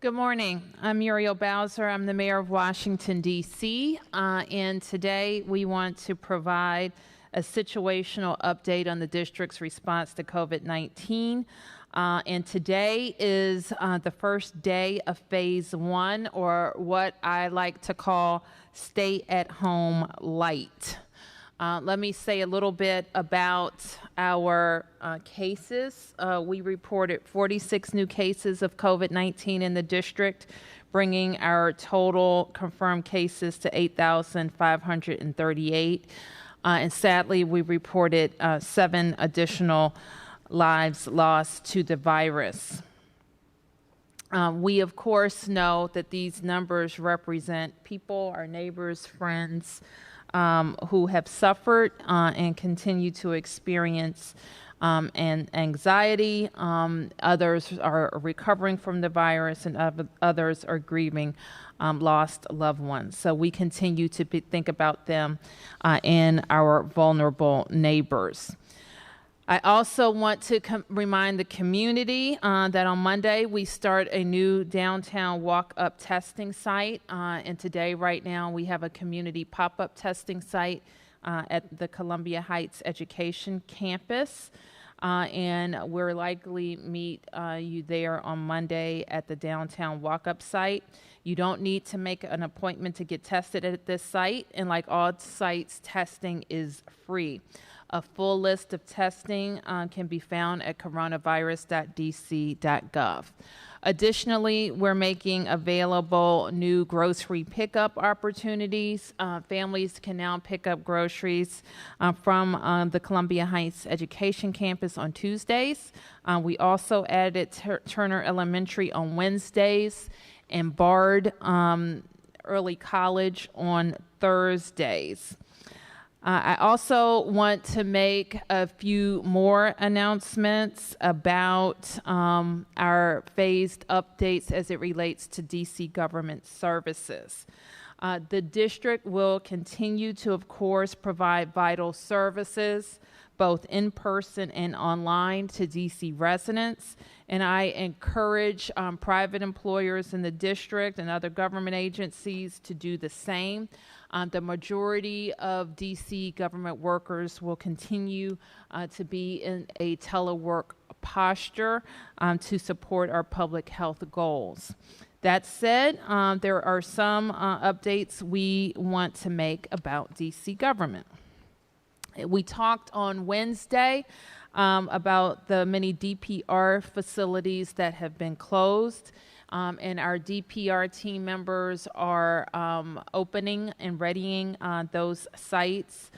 Good morning. I'm Muriel Bowser. I'm the mayor of Washington, D.C., and today we want to provide a situational update on the district's response to COVID-19. And today is the first day of phase one, or what I like to call stay at home light. Let me say a little bit about our cases. We reported 46 new cases of COVID-19 in the district, bringing our total confirmed cases to 8,538. And sadly, we reported 7 additional lives lost to the virus. We, of course, know that these numbers represent people, our neighbors, friends, who have suffered and continue to experience and anxiety. Others are recovering from the virus, and others are grieving lost loved ones. So we continue to think about them and our vulnerable neighbors. I also want to remind the community that on Monday we start a new downtown walk-up testing site. And today, right now, we have a community pop-up testing site at the Columbia Heights Education Campus. And we'll likely meet you there on Monday at the downtown walk-up site. You don't need to make an appointment to get tested at this site. And like all sites, testing is free. A full list of testing can be found at coronavirus.dc.gov. Additionally, we're making available new grocery pickup opportunities. Families can now pick up groceries from the Columbia Heights Education Campus on Tuesdays. We also added Turner Elementary on Wednesdays and Bard Early College on Thursdays. I also want to make a few more announcements about our phased updates as it relates to DC government services. The district will continue to, of course, provide vital services, both in person and online, to DC residents. And I encourage private employers in the district and other government agencies to do the same. The majority of DC government workers will continue to be in a telework posture to support our public health goals. That said, there are some updates we want to make about DC government. We talked on Wednesday about the many DPR facilities that have been closed. And our DPR team members are opening and readying those sites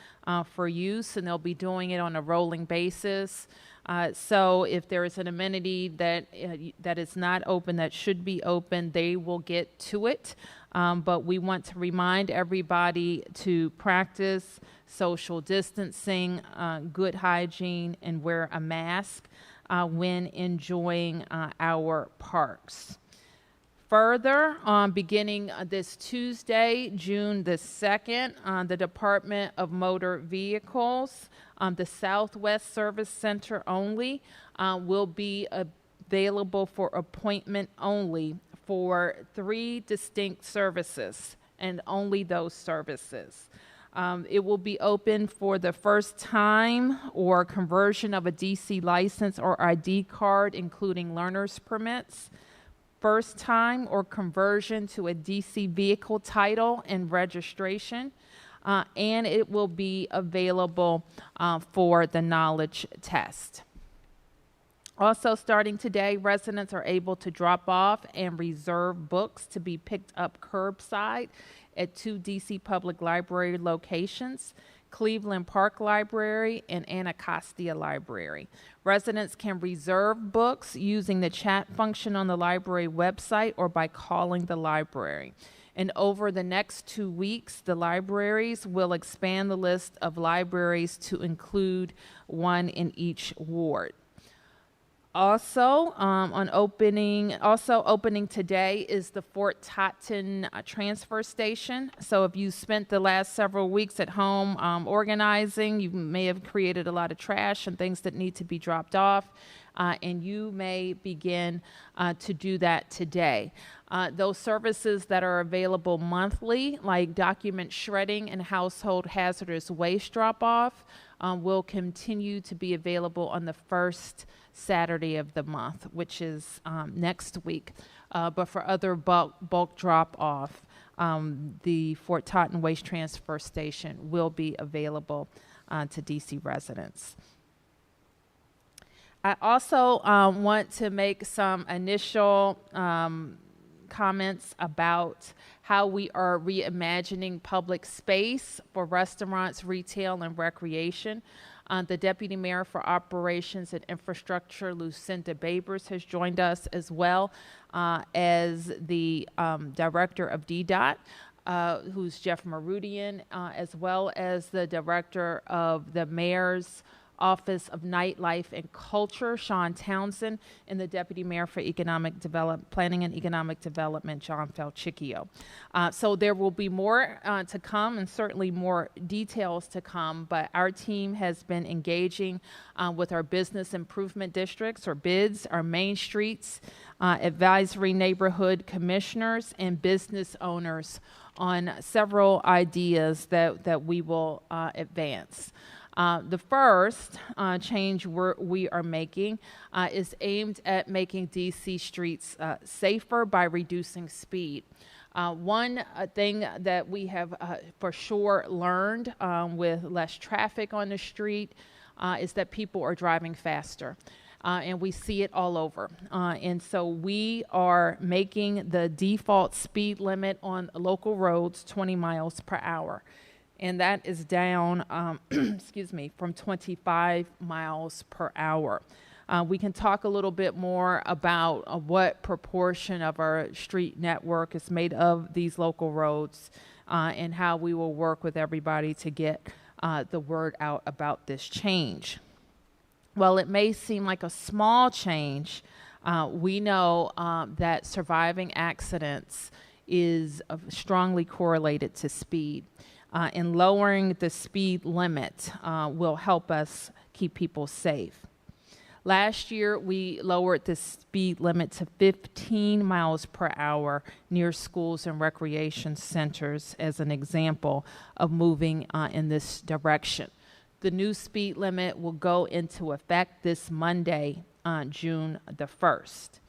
for use, and they'll be doing it on a rolling basis. So if there is an amenity that is not open, that should be open, they will get to it. But we want to remind everybody to practice social distancing, good hygiene, and wear a mask when enjoying our parks. Further, beginning this Tuesday, June the 2nd, the Department of Motor Vehicles, the Southwest Service Center only, will be available for appointment only for 3 distinct services, and only those services. It will be open for the first time or conversion of a DC license or ID card, including learner's permits, first time or conversion to a DC vehicle title and registration, and it will be available for the knowledge test. Also, starting today, residents are able to drop off and reserve books to be picked up curbside at 2 DC Public Library locations, Cleveland Park Library and Anacostia Library. Residents can reserve books using the chat function on the library website or by calling the library. And over the next 2 weeks, the libraries will expand the list of libraries to include 1 in each ward. Also, opening today is the Fort Totten transfer station. So if you spent the last several weeks at home organizing, you may have created a lot of trash and things that need to be dropped off, and you may begin to do that today. Those services that are available monthly, like document shredding and household hazardous waste drop-off, will continue to be available on the first Saturday of the month, which is next week. But for other bulk drop-off, the Fort Totten Waste Transfer Station will be available to DC residents. I also want to make some initial comments about how we are reimagining public space for restaurants, retail, and recreation. The Deputy Mayor for Operations and Infrastructure, Lucinda Babers, has joined us, as well as the Director of DDOT, who's Jeff Meridian, as well as the Director of the Mayor's Office of Nightlife and Culture, Sean Townsend, and the Deputy Mayor for Planning and Economic Development, John Falchicchio. So there will be more to come, and certainly more details to come, but our team has been engaging with our business improvement districts, or BIDs, our main streets, advisory neighborhood commissioners, and business owners on several ideas that we will advance. The first change we are making is aimed at making DC streets safer by reducing speed. One thing that we have for sure learned with less traffic on the street is that people are driving faster. And we see it all over. And so we are making the default speed limit on local roads 20 miles per hour. And that is down, from 25 miles per hour. We can talk a little bit more about what proportion of our street network is made of these local roads, and how we will work with everybody to get the word out about this change. While it may seem like a small change, we know that surviving accidents is strongly correlated to speed. And lowering the speed limit will help us keep people safe. Last year, we lowered the speed limit to 15 miles per hour near schools and recreation centers as an example of moving in this direction. The new speed limit will go into effect this Monday, June the 1st.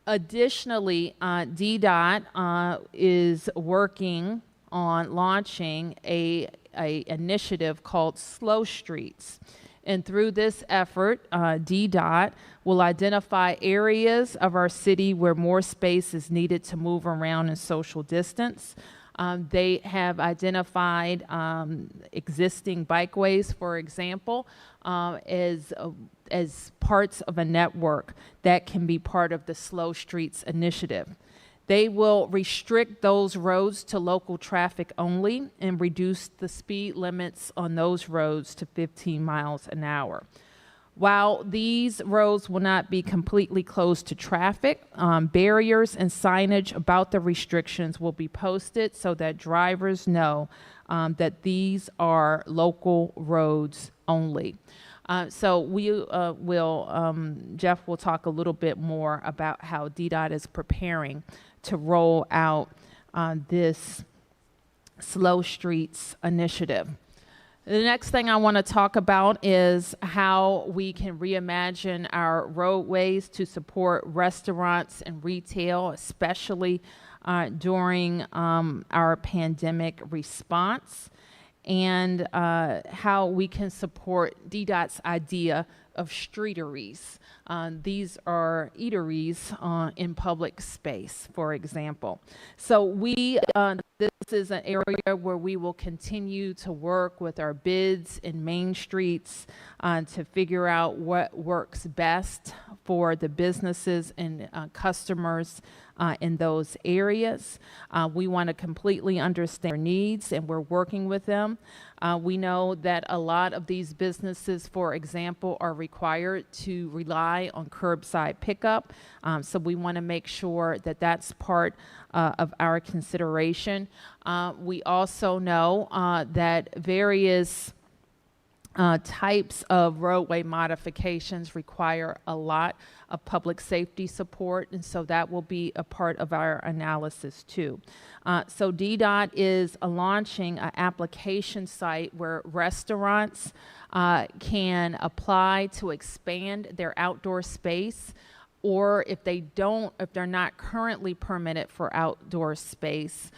Additionally, DDOT is working on launching a initiative called Slow Streets. And through this effort, DDOT will identify areas of our city where more space is needed to move around and social distance. They have identified existing bikeways, for example, as parts of a network that can be part of the Slow Streets initiative. They will restrict those roads to local traffic only and reduce the speed limits on those roads to 15 miles an hour. While these roads will not be completely closed to traffic, barriers and signage about the restrictions will be posted so that drivers know that these are local roads only. So Jeff will talk a little bit more about how DDOT is preparing to roll out this Slow Streets initiative. The next thing I want to talk about is how we can reimagine our roadways to support restaurants and retail, especially during our pandemic response, and how we can support DDOT's idea of streeteries. These are eateries in public space, for example. So this is an area where we will continue to work with our BIDs and main streets to figure out what works best for the businesses and customers in those areas. We want to completely understand their needs, and we're working with them. We know that a lot of these businesses, for example, are required to rely on curbside pickup. So we want to make sure that that's part of our consideration. We also know that various types of roadway modifications require a lot of public safety support, and so that will be a part of our analysis too. So DDOT is launching an application site where restaurants can apply to expand their outdoor space, or if they're not currently permitted for outdoor space,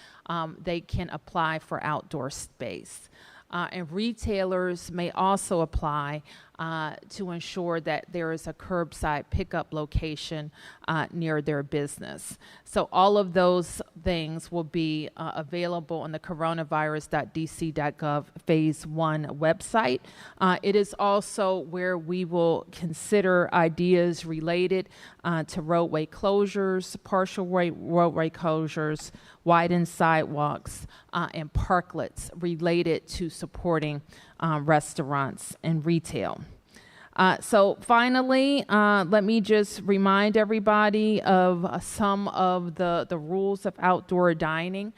they can apply for outdoor space. And retailers may also apply to ensure that there is a curbside pickup location near their business. So all of those things will be available on the coronavirus.dc.gov Phase 1 website. It is also where we will consider ideas related to roadway closures, partial roadway closures, widened sidewalks, and parklets related to supporting restaurants and retail. So finally, let me just remind everybody of some of the rules of outdoor dining.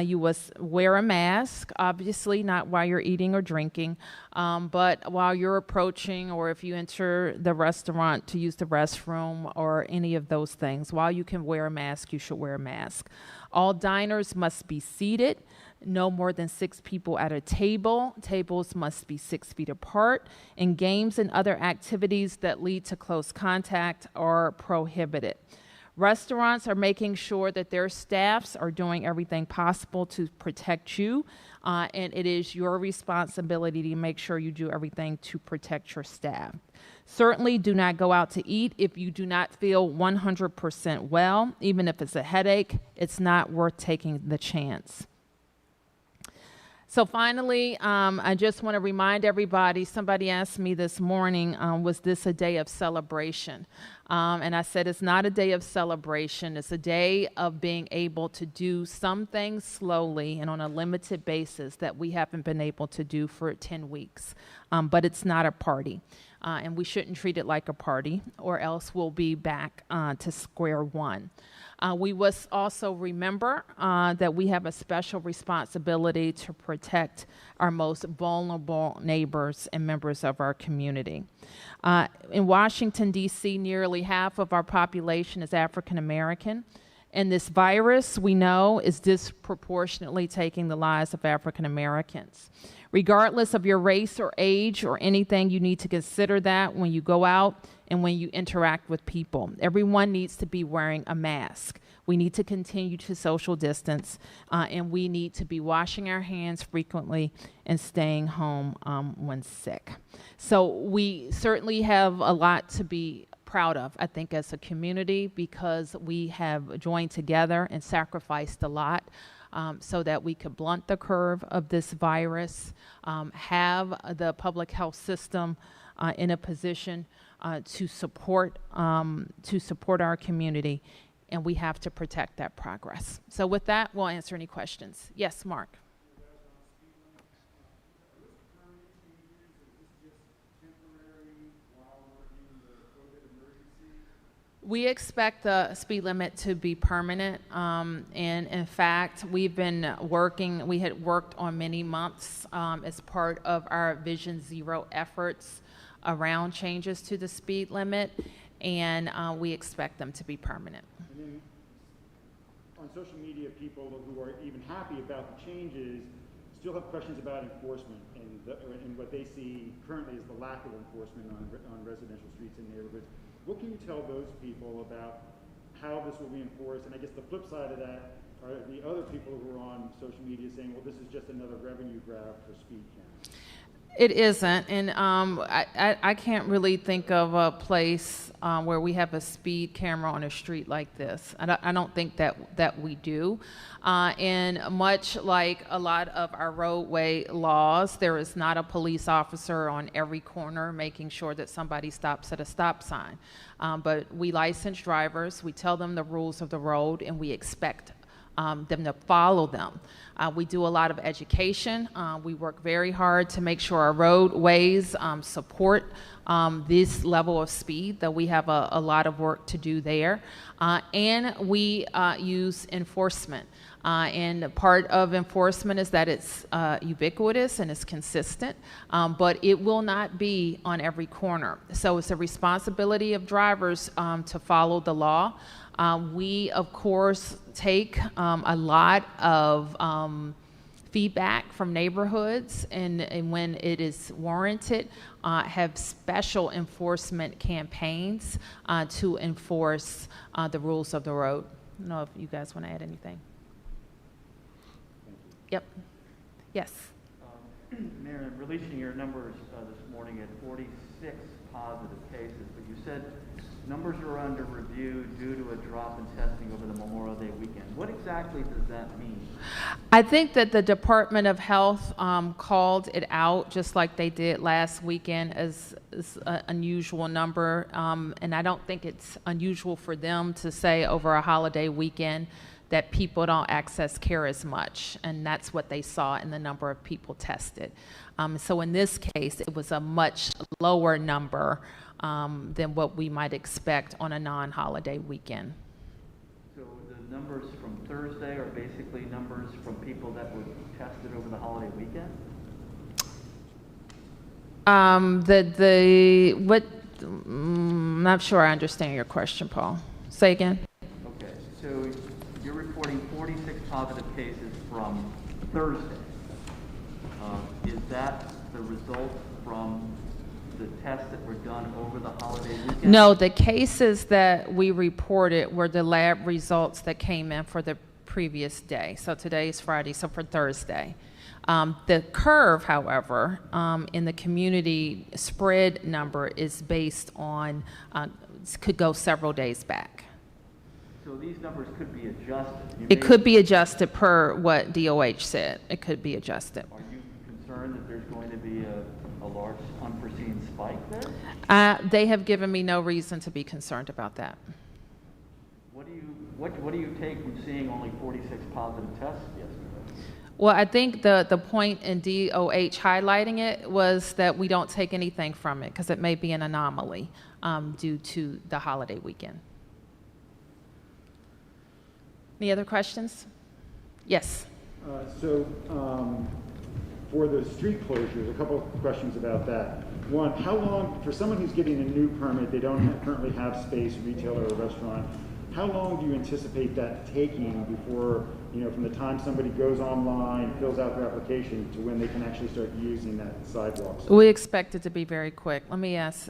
You must wear a mask, obviously not while you're eating or drinking, but while you're approaching, or if you enter the restaurant to use the restroom or any of those things. While you can wear a mask, you should wear a mask. All diners must be seated. No more than 6 people at a table. Tables must be 6 feet apart, and games and other activities that lead to close contact are prohibited. Restaurants are making sure that their staffs are doing everything possible to protect you, and it is your responsibility to make sure you do everything to protect your staff. Certainly do not go out to eat if you do not feel 100% well. Even if it's a headache, it's not worth taking the chance. So finally, I just want to remind everybody, somebody asked me this morning, was this a day of celebration? And I said it's not a day of celebration. It's a day of being able to do some things slowly and on a limited basis that we haven't been able to do for 10 weeks. But it's not a party. And we shouldn't treat it like a party, or else we'll be back to square one. We must also remember that we have a special responsibility to protect our most vulnerable neighbors and members of our community. In Washington, D.C., nearly half of our population is African American. And this virus, we know, is disproportionately taking the lives of African Americans. Regardless of your race or age or anything, you need to consider that when you go out and when you interact with people. Everyone needs to be wearing a mask. We need to continue to social distance, and we need to be washing our hands frequently and staying home when sick. So we certainly have a lot to be proud of, I think, as a community, because we have joined together and sacrificed a lot so that we could blunt the curve of this virus, have the public health system in a position to support our community, and we have to protect that progress. So with that, we'll answer any questions. Yes, Mark. We expect the speed limit to be permanent, and in fact, we had worked on many months as part of our Vision Zero efforts around changes to the speed limit, and we expect them to be permanent. And then on social media, people who are even happy about the changes still have questions about enforcement, and what they see currently is the lack of enforcement on residential streets and neighborhoods. What can you tell those people about how this will be enforced? And I guess the flip side of that are the other people who are on social media saying, well, this is just another revenue grab for speed cameras. It isn't, and I can't really think of a place where we have a speed camera on a street like this. I don't think that we do. And much like a lot of our roadway laws, there is not a police officer on every corner making sure that somebody stops at a stop sign. But we license drivers, we tell them the rules of the road, and we expect them to follow them. We do a lot of education. We work very hard to make sure our roadways support this level of speed, though we have a lot of work to do there. And we use enforcement. And part of enforcement is that it's ubiquitous and it's consistent, but it will not be on every corner. So it's a responsibility of drivers to follow the law. We, of course, take a lot of feedback from neighborhoods, and when it is warranted, have special enforcement campaigns to enforce the rules of the road. I don't know if you guys want to add anything. Yep. Yes. Mayor, releasing your numbers this morning at 46 positive cases, but you said numbers are under review due to a drop in testing over the Memorial Day weekend. What exactly does that mean? I think that the Department of Health called it out, just like they did last weekend, as an unusual number. And I don't think it's unusual for them to say over a holiday weekend that people don't access care as much, and that's what they saw in the number of people tested. So in this case, it was a much lower number than what we might expect on a non-holiday weekend. So the numbers from Thursday are basically numbers from people that were tested over the holiday weekend? I'm not sure I understand your question, Paul. Say again. Okay, so you're reporting 46 positive cases from Thursday. Is that the result from the tests that were done over the holiday weekend? No, the cases that we reported were the lab results that came in for the previous day. So today is Friday, so for Thursday. The curve, however, in the community spread number is based on, could go several days back. So these numbers could be adjusted? It could be adjusted per what DOH said. It could be adjusted. Are you concerned that there's going to be a large unforeseen spike there? They have given me no reason to be concerned about that. What do you take from seeing only 46 positive tests yesterday? Well, I think the point in DOH highlighting it was that we don't take anything from it because it may be an anomaly due to the holiday weekend. Any other questions? Yes. For the street closures, a couple of questions about that. One, how long, for someone who's getting a new permit, they don't currently have space, retailer or restaurant, how long do you anticipate that taking before, from the time somebody goes online, fills out their application, to when they can actually start using that sidewalk? We expect it to be very quick. Let me ask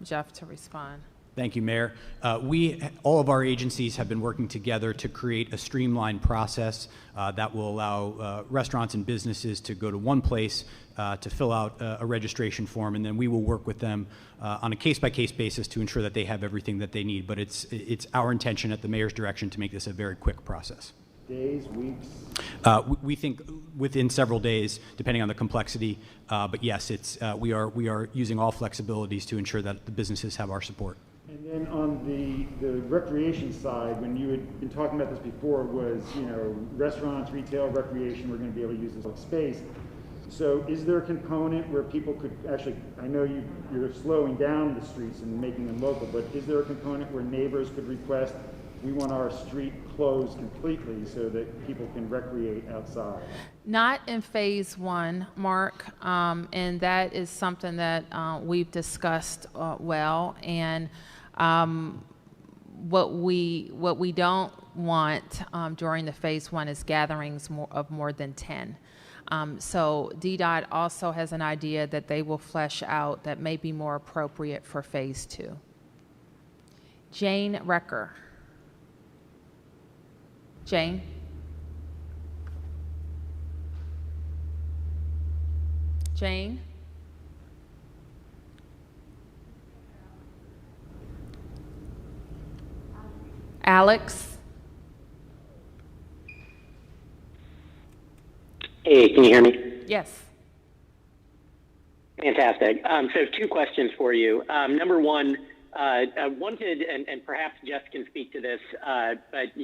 Jeff to respond. Thank you, Mayor. All of our agencies have been working together to create a streamlined process that will allow restaurants and businesses to go to one place to fill out a registration form, and then we will work with them on a case-by-case basis to ensure that they have everything that they need. But it's our intention at the Mayor's direction to make this a very quick process. Days, weeks? We think within several days, depending on the complexity. But yes, we are using all flexibilities to ensure that the businesses have our support. And then on the recreation side, when you had been talking about this before, was, restaurants, retail, recreation, we're going to be able to use this space. So is there a component where people could actually, I know you're slowing down the streets and making them local, but is there a component where neighbors could request, we want our street closed completely so that people can recreate outside? Not in phase one, Mark, and that is something that we've discussed well. And what we don't want during the phase one is gatherings of more than 10. So DDOT also has an idea that they will flesh out that may be more appropriate for phase two. Jane Recker. Jane? Jane? Alex? Hey, can you hear me? Yes. Fantastic. So 2 questions for you. Number one, I wanted, and perhaps Jess can speak to this, but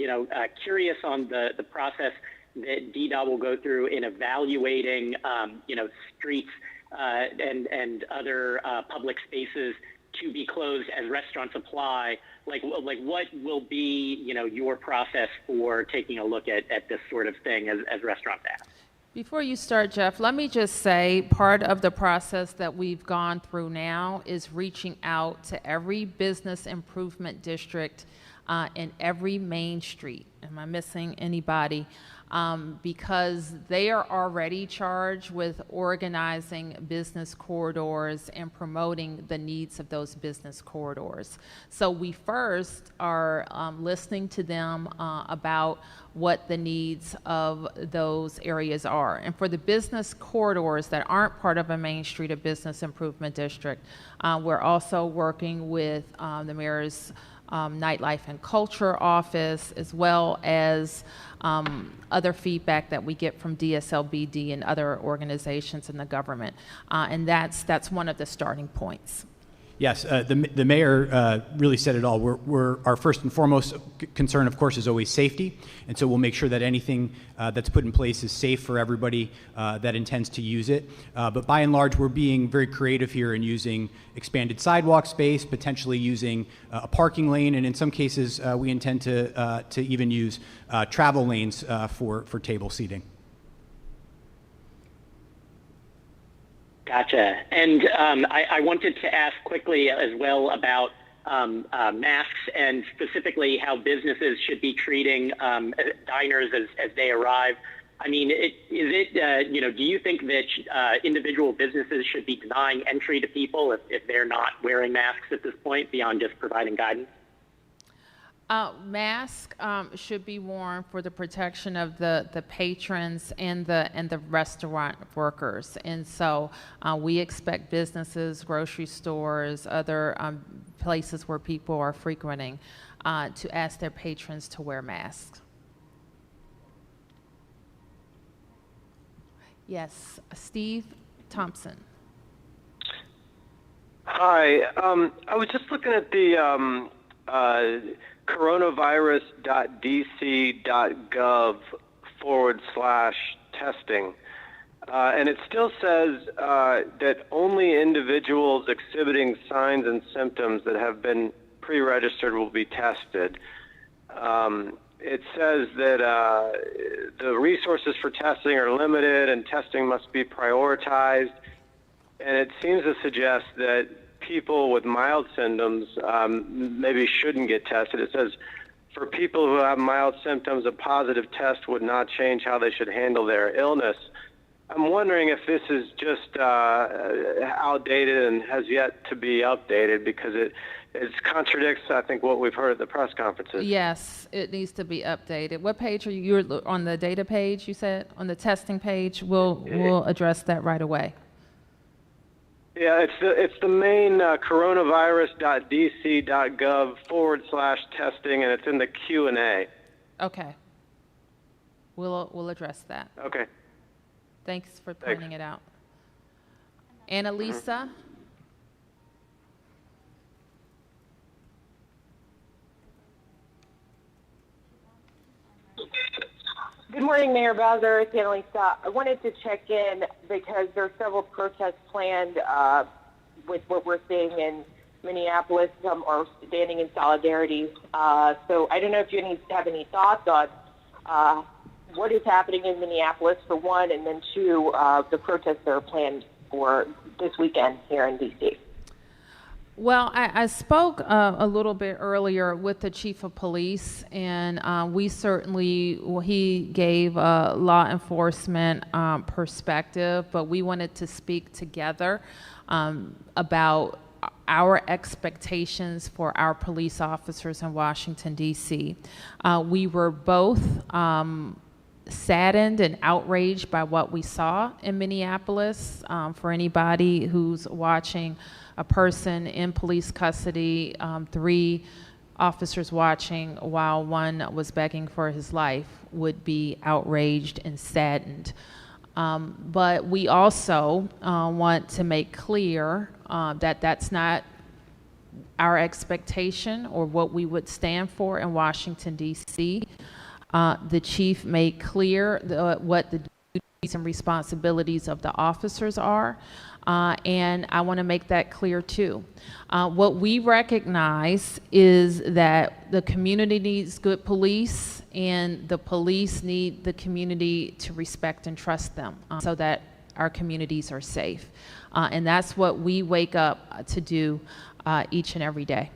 curious on the process that DDOT will go through in evaluating, streets and other public spaces to be closed as restaurants apply. Like what will be, your process for taking a look at this sort of thing as restaurants ask? Before you start, Jeff, let me just say part of the process that we've gone through now is reaching out to every business improvement district in every main street. Am I missing anybody? Because they are already charged with organizing business corridors and promoting the needs of those business corridors. So we first are listening to them about what the needs of those areas are. And for the business corridors that aren't part of a Main Street or Business Improvement District, we're also working with the mayor's Nightlife and Culture Office, as well as other feedback that we get from DSLBD and other organizations in the government. And that's one of the starting points. Yes, the mayor really said it all. Our first and foremost concern, of course, is always safety, and so we'll make sure that anything that's put in place is safe for everybody that intends to use it. But by and large, we're being very creative here in using expanded sidewalk space, potentially using a parking lane, and in some cases, we intend to even use travel lanes for table seating. Gotcha. And I wanted to ask quickly as well about masks and specifically how businesses should be treating diners as they arrive. I mean, do you think that individual businesses should be denying entry to people if they're not wearing masks at this point beyond just providing guidance? Masks should be worn for the protection of the patrons and the restaurant workers. And so we expect businesses, grocery stores, other places where people are frequenting to ask their patrons to wear masks. Yes, Steve Thompson. Hi, I was just looking at the coronavirus.dc.gov/testing. And it still says that only individuals exhibiting signs and symptoms that have been pre-registered will be tested. It says that the resources for testing are limited and testing must be prioritized. And it seems to suggest that people with mild symptoms maybe shouldn't get tested. It says for people who have mild symptoms, a positive test would not change how they should handle their illness. I'm wondering if this is just outdated and has yet to be updated, because it contradicts, I think, what we've heard at the press conferences. Yes, it needs to be updated. What page are you? You're on the data page, you said? On the testing page? We'll address that right away. Yeah, it's the main coronavirus.dc.gov/testing, and it's in the Q&A. Okay. We'll address that. Okay. Thanks for pointing it out. Annalisa? Good morning, Mayor Bowser. It's Annalisa. I wanted to check in because there are several protests planned with what we're seeing in Minneapolis. Some are standing in solidarity. So I don't know if you have any thoughts on what is happening in Minneapolis, for one, and then two, the protests that are planned for this weekend here in D.C. Well, I spoke a little bit earlier with the chief of police, and he gave a law enforcement perspective, but we wanted to speak together about our expectations for our police officers in Washington, D.C. We were both saddened and outraged by what we saw in Minneapolis. For anybody who's watching a person in police custody, 3 officers watching while one was begging for his life, would be outraged and saddened. But we also want to make clear that that's not our expectation or what we would stand for in Washington, D.C. The chief made clear what the duties and responsibilities of the officers are, and I want to make that clear too. What we recognize is that the community needs good police, and the police need the community to respect and trust them so that our communities are safe. And that's what we wake up to do each and every day.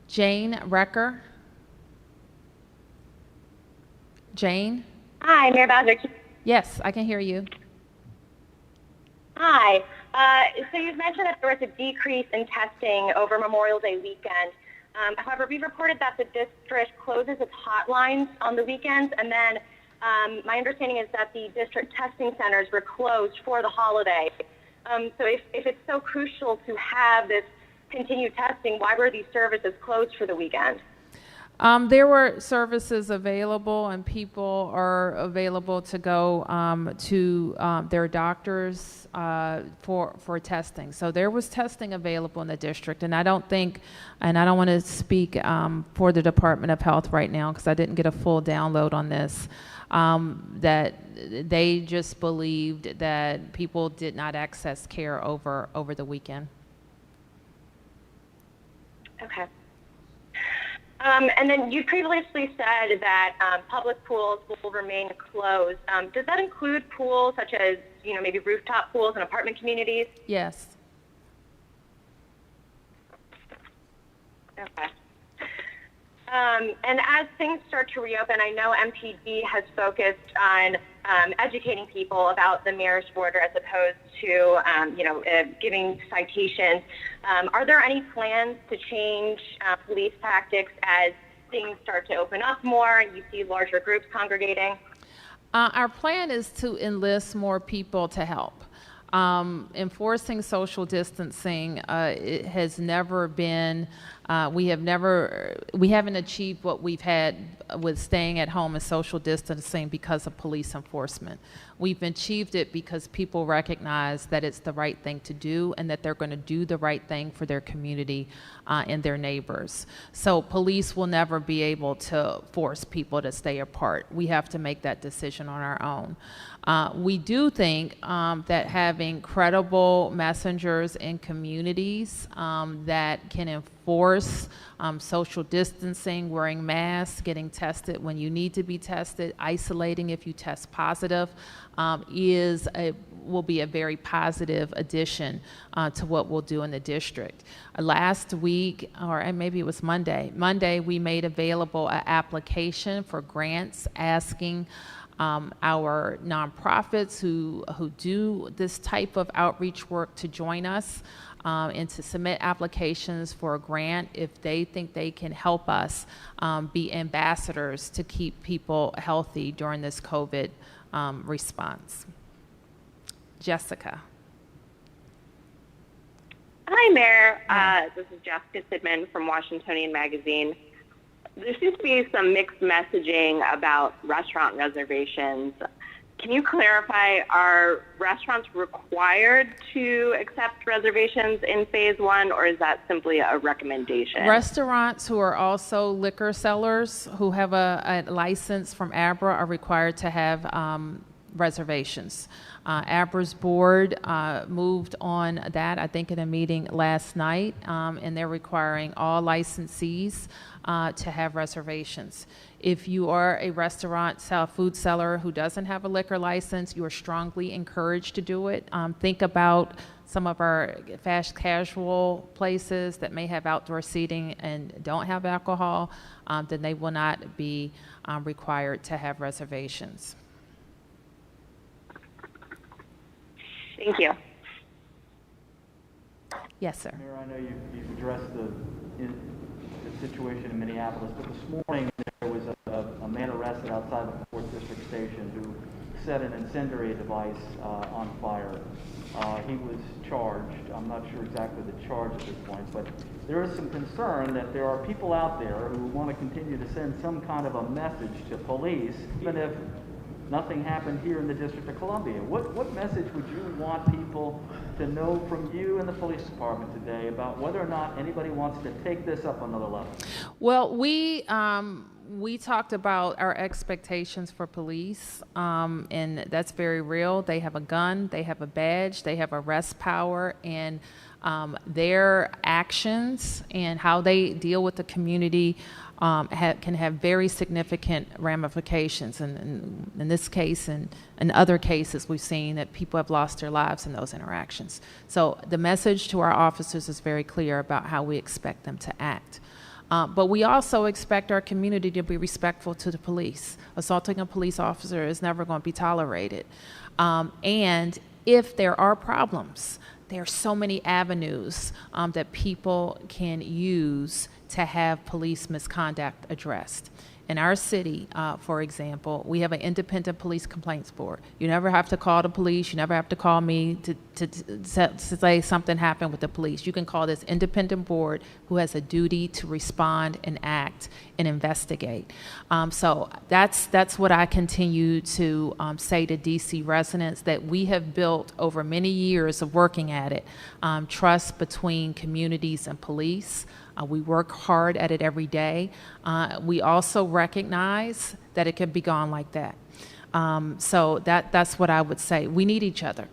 Jane Recker. Jane? Hi, Mayor Bowser. Yes, I can hear you. Hi. So you've mentioned that there was a decrease in testing over Memorial Day weekend. However, we reported that the district closes its hotlines on the weekends, and then my understanding is that the district testing centers were closed for the holiday. So if it's so crucial to have this continued testing, why were these services closed for the weekend? There were services available, and people are available to go to their doctors for testing. So there was testing available in the district, and I don't think, and I don't want to speak for the Department of Health right now because I didn't get a full download on this, that they just believed that people did not access care over the weekend. Okay. And then you previously said that public pools will remain closed. Does that include pools such as, maybe rooftop pools in apartment communities? Yes. Okay. And as things start to reopen, I know MPD has focused on educating people about the mayor's order as opposed to, giving citations. Are there any plans to change police tactics as things start to open up more and you see larger groups congregating? Our plan is to enlist more people to help. Enforcing social distancing it has never been, we haven't achieved what we've had with staying at home and social distancing because of police enforcement. We've achieved it because people recognize that it's the right thing to do and that they're going to do the right thing for their community and their neighbors. So police will never be able to force people to stay apart. We have to make that decision on our own. We do think that having credible messengers in communities that can enforce social distancing, wearing masks, getting tested when you need to be tested, isolating if you test positive, will be a very positive addition to what we'll do in the district. Last week, or maybe it was Monday, we made available an application for grants asking our nonprofits who do this type of outreach work to join us and to submit applications for a grant if they think they can help us be ambassadors to keep people healthy during this COVID response. Jessica. Hi, Mayor. This is Jessica Sidman from Washingtonian magazine. There seems to be some mixed messaging about restaurant reservations. Can you clarify, are restaurants required to accept reservations in phase one, or is that simply a recommendation? Restaurants who are also liquor sellers who have a license from ABRA are required to have reservations. ABRA's board moved on that, I think, in a meeting last night, and they're requiring all licensees to have reservations. If you are a restaurant food seller who doesn't have a liquor license, you are strongly encouraged to do it. Think about some of our fast casual places that may have outdoor seating and don't have alcohol, then they will not be required to have reservations. Thank you. Yes, sir. Mayor, I know you've addressed the situation in Minneapolis, but this morning there was a man arrested outside the 4th District Station who set an incendiary device on fire. He was charged. I'm not sure exactly the charge at this point, but there is some concern that there are people out there who want to continue to send some kind of a message to police, even if nothing happened here in the District of Columbia. What message would you want people to know from you and the police department today about whether or not anybody wants to take this up another level? Well, we talked about our expectations for police, and that's very real. They have a gun, they have a badge, they have arrest power, and their actions and how they deal with the community can have very significant ramifications. And in this case and in other cases, we've seen that people have lost their lives in those interactions. So the message to our officers is very clear about how we expect them to act. But we also expect our community to be respectful to the police. Assaulting a police officer is never going to be tolerated. And if there are problems, there are so many avenues that people can use to have police misconduct addressed. In our city, for example, we have an independent police complaints board. You never have to call the police. You never have to call me to say something happened with the police. You can call this independent board who has a duty to respond and act and investigate. So that's what I continue to say to DC residents, that we have built over many years of working at it, trust between communities and police. We work hard at it every day. We also recognize that it can be gone like that. So that's what I would say. We need each other.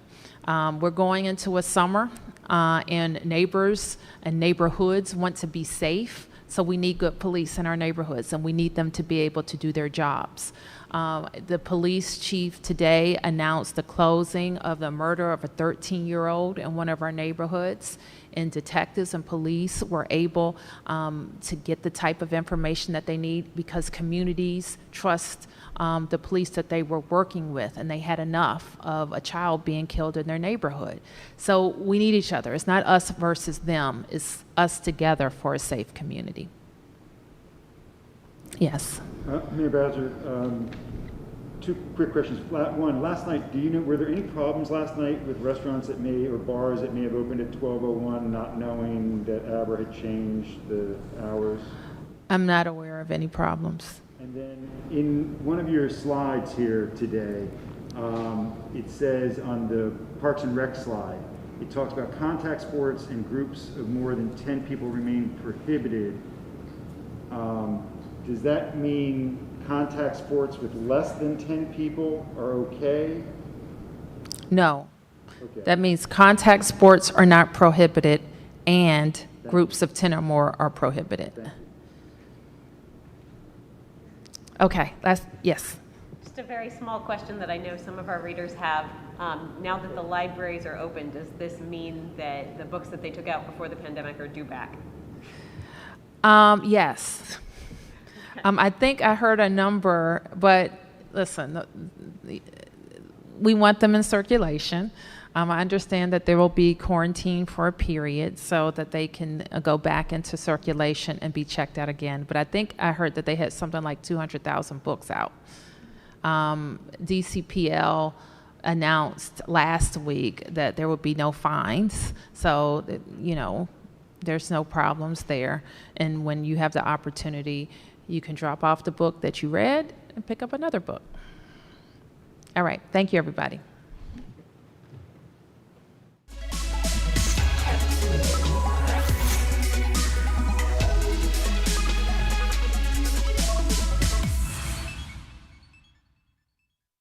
We're going into a summer, and neighbors and neighborhoods want to be safe. So we need good police in our neighborhoods, and we need them to be able to do their jobs. The police chief today announced the closing of the murder of a 13-year-old in one of our neighborhoods, and detectives and police were able to get the type of information that they need because communities trust the police that they were working with, and they had enough of a child being killed in their neighborhood. So we need each other. It's not us versus them. It's us together for a safe community. Yes. Mayor Bowser, two quick questions. One, last night, were there any problems last night with restaurants that or bars that may have opened at 12:01, not knowing that Aber had changed the hours? I'm not aware of any problems. And then in one of your slides here today, it says on the Parks and Rec slide, it talks about contact sports and groups of more than 10 people remain prohibited. Does that mean contact sports with less than 10 people are okay? No. Okay. That means contact sports are not prohibited, and groups of 10 or more are prohibited. Thank you. Okay, yes. Just a very small question that I know some of our readers have. Now that the libraries are open, does this mean that the books that they took out before the pandemic are due back? Yes. I think I heard a number, but listen, we want them in circulation. I understand that there will be quarantine for a period so that they can go back into circulation and be checked out again. But I think I heard that they had something like 200,000 books out. DCPL announced last week that there would be no fines. So, there's no problems there. And when you have the opportunity, you can drop off the book that you read and pick up another book. All right. Thank you, everybody.